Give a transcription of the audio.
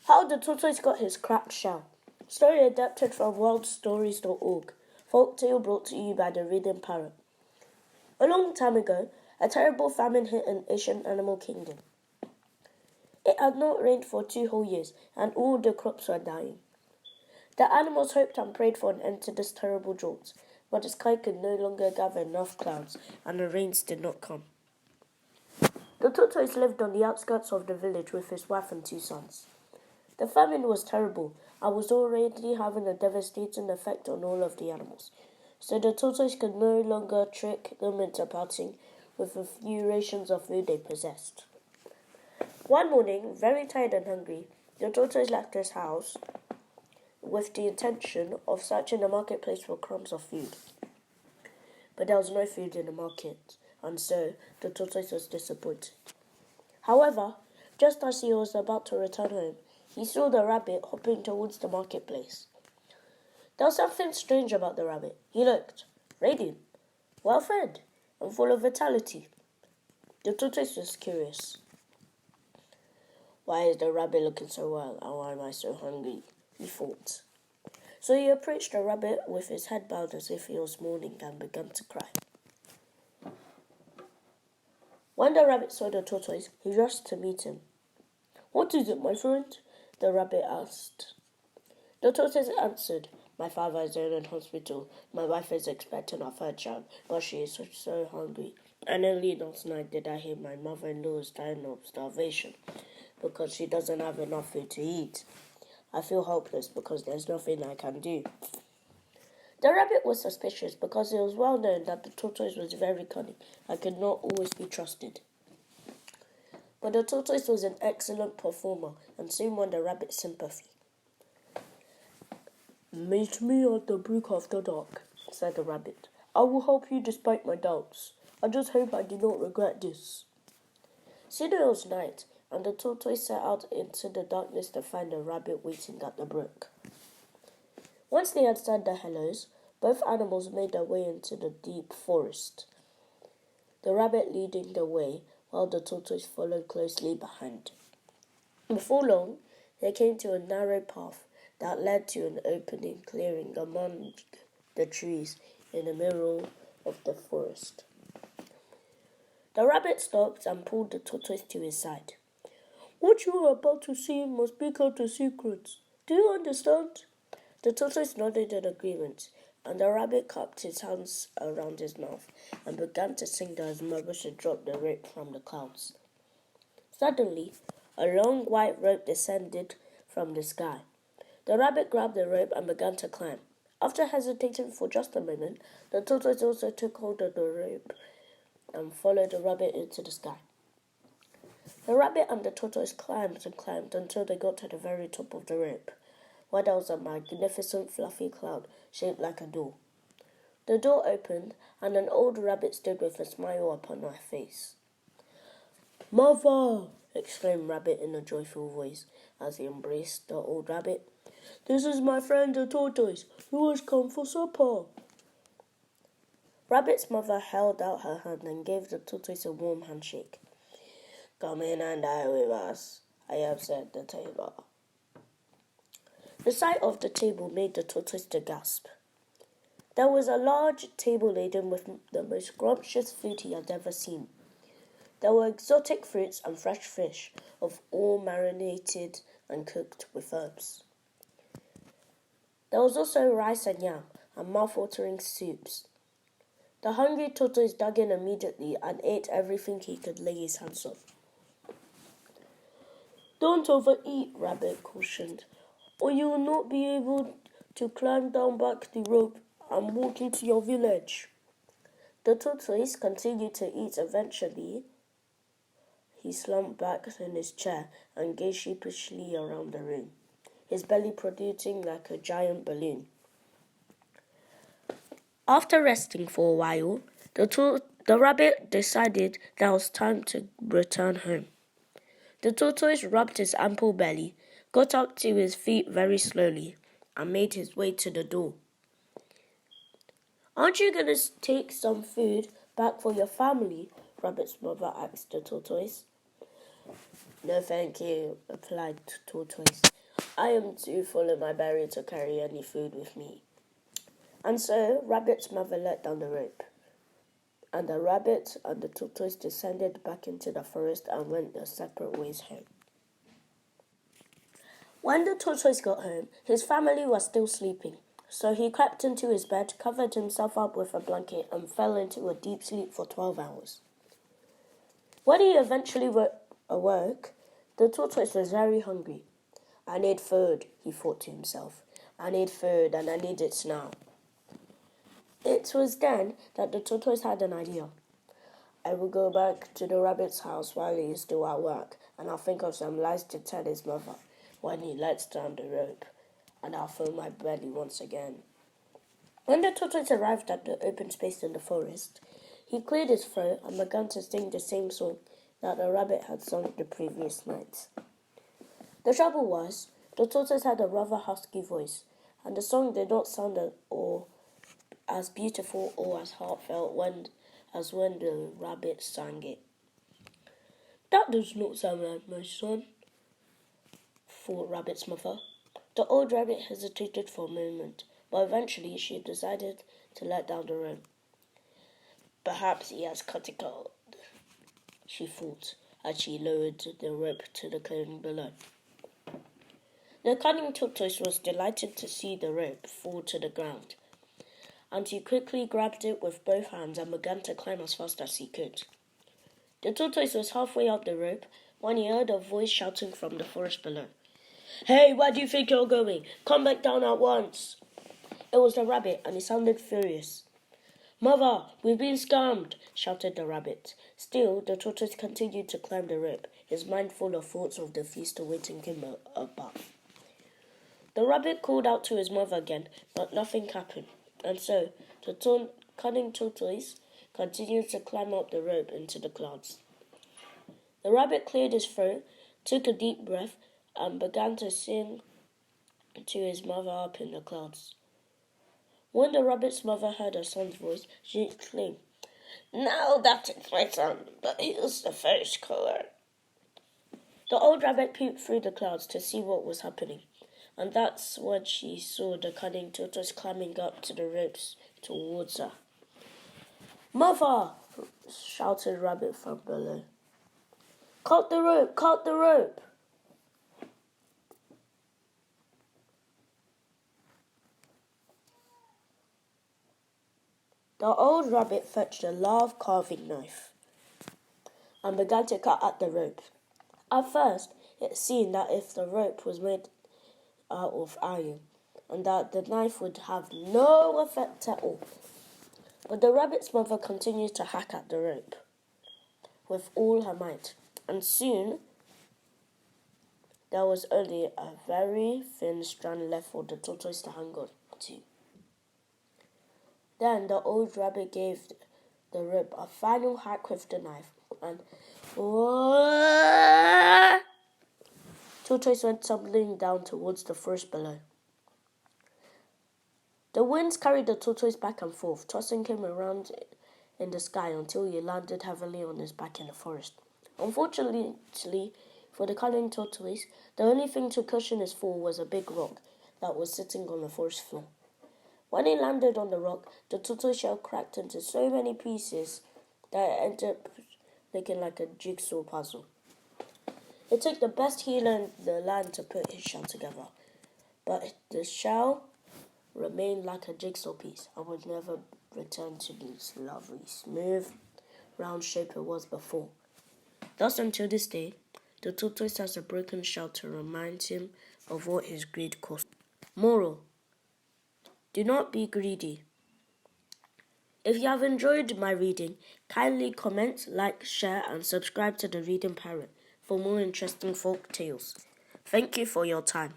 How the Tortoise Got His Cracked Shell. Story adapted from worldstories.org. Folktale brought to you by the Reading Parrot. A long time ago, a terrible famine hit an Asian animal kingdom. It had not rained for 2 whole years, and all the crops were dying. The animals hoped and prayed for an end to this terrible drought, but the sky could no longer gather enough clouds, and the rains did not come. The tortoise lived on the outskirts of the village with his wife and 2 sons. The famine was terrible and was already having a devastating effect on all of the animals, so the tortoise could no longer trick them into parting with the few rations of food they possessed. One morning, very tired and hungry, the tortoise left his house with the intention of searching the marketplace for crumbs of food. But there was no food in the market, and so the tortoise was disappointed. However, just as he was about to return home, he saw the rabbit hopping towards the marketplace. There was something strange about the rabbit. He looked radiant, well-fed, and full of vitality. The tortoise was curious. Why is the rabbit looking so well, and why am I so hungry? He thought. So he approached the rabbit with his head bowed as if he was mourning and began to cry. When the rabbit saw the tortoise, he rushed to meet him. "What is it, my friend?" the rabbit asked. The tortoise answered, "My father is in hospital. My wife is expecting our 3rd child, but she is so hungry. And only last night did I hear my mother-in-law is dying of starvation because she doesn't have enough food to eat. I feel helpless because there's nothing I can do." The rabbit was suspicious because it was well known that the tortoise was very cunning and could not always be trusted. But the tortoise was an excellent performer and soon won the rabbit's sympathy. "Meet me at the brook after dark," said the rabbit. "I will help you despite my doubts. I just hope I do not regret this." Soon it was night, and the tortoise set out into the darkness to find the rabbit waiting at the brook. Once they had said their hellos, both animals made their way into the deep forest, the rabbit leading the way while the tortoise followed closely behind. Before long, they came to a narrow path that led to an opening clearing among the trees in the middle of the forest. The rabbit stopped and pulled the tortoise to his side. "What you are about to see must be kept a secret. Do you understand?" The tortoise nodded in agreement, and the rabbit cupped his hands around his mouth and began to sing that his mother should drop the rope from the clouds. Suddenly, a long white rope descended from the sky. The rabbit grabbed the rope and began to climb. After hesitating for just a moment, the tortoise also took hold of the rope and followed the rabbit into the sky. The rabbit and the tortoise climbed and climbed until they got to the very top of the rope, where there was a magnificent fluffy cloud shaped like a door. The door opened, and an old rabbit stood with a smile upon her face. "Mother!" exclaimed Rabbit in a joyful voice as he embraced the old rabbit. "This is my friend the tortoise, who has come for supper." Rabbit's mother held out her hand and gave the tortoise a warm handshake. "Come in and dine with us. I have set the table." The sight of the table made the tortoise to gasp. There was a large table laden with the most scrumptious food he had ever seen. There were exotic fruits and fresh fish, of all marinated and cooked with herbs. There was also rice and yam and mouth-watering soups. The hungry tortoise dug in immediately and ate everything he could lay his hands on. "Don't overeat," Rabbit cautioned, "or you will not be able to climb down back the rope and walk into your village." The tortoise continued to eat. Eventually, he slumped back in his chair and gazed sheepishly around the room, his belly protruding like a giant balloon. After resting for a while, the rabbit decided that it was time to return home. The tortoise rubbed his ample belly, got up to his feet very slowly, and made his way to the door. "Aren't you going to take some food back for your family?" Rabbit's mother asked the tortoise. "No, thank you," replied the tortoise. I am too full in my belly to carry any food with me. And so Rabbit's mother let down the rope, and the rabbit and the tortoise descended back into the forest and went their separate ways home. When the tortoise got home, his family was still sleeping, so he crept into his bed, covered himself up with a blanket, and fell into a deep sleep for 12 hours. When he eventually awoke, the tortoise was very hungry. I need food, he thought to himself. I need food, and I need it now. It was then that the tortoise had an idea. I will go back to the rabbit's house while he is still at work, and I'll think of some lies to tell his mother when he lets down the rope, and I'll fill my belly once again. When the tortoise arrived at the open space in the forest, he cleared his throat and began to sing the same song that the rabbit had sung the previous night. The trouble was, the tortoise had a rather husky voice, and the song did not sound as beautiful or as heartfelt as when the rabbit sang it. That does not sound like my son, thought Rabbit's mother. The old rabbit hesitated for a moment, but eventually she decided to let down the rope. Perhaps he has cut it cold, she thought, as she lowered the rope to the clearing below. The cunning tortoise was delighted to see the rope fall to the ground, and he quickly grabbed it with both hands and began to climb as fast as he could. The tortoise was halfway up the rope when he heard a voice shouting from the forest below. Hey, where do you think you're going? Come back down at once. It was the rabbit, and he sounded furious. Mother, we've been scammed, shouted the rabbit. Still, the tortoise continued to climb the rope, his mind full of thoughts of the feast awaiting him above. The rabbit called out to his mother again, but nothing happened, and so the cunning tortoise continued to climb up the rope into the clouds. The rabbit cleared his throat, took a deep breath, and began to sing to his mother up in the clouds. When the rabbit's mother heard her son's voice, she exclaimed, Now that is my son, but he is the first caller. The old rabbit peeped through the clouds to see what was happening, and that's when she saw the cunning tortoise climbing up to the ropes towards her. Mother! Shouted Rabbit from below. Cut the rope! Cut the rope! The old rabbit fetched a large carving knife and began to cut at the rope. At first, it seemed that if the rope was made out of iron, and that the knife would have no effect at all. But the rabbit's mother continued to hack at the rope with all her might, and soon there was only a very thin strand left for the tortoise to hang on to. Then the old rabbit gave the rope a final hack with the knife, and tortoise went tumbling down towards the forest below. The winds carried the tortoise back and forth, tossing him around in the sky until he landed heavily on his back in the forest. Unfortunately for the cunning tortoise, the only thing to cushion his fall was a big rock that was sitting on the forest floor. When he landed on the rock, the tortoise shell cracked into so many pieces that it ended up looking like a jigsaw puzzle. It took the best healer in the land to put his shell together, but the shell remained like a jigsaw piece and would never return to this lovely, smooth, round shape it was before. Thus, until this day, the tortoise has a broken shell to remind him of what his greed cost. Moral: do not be greedy. If you have enjoyed my reading, kindly comment, like, share, and subscribe to the Reading Parrot for more interesting folk tales. Thank you for your time.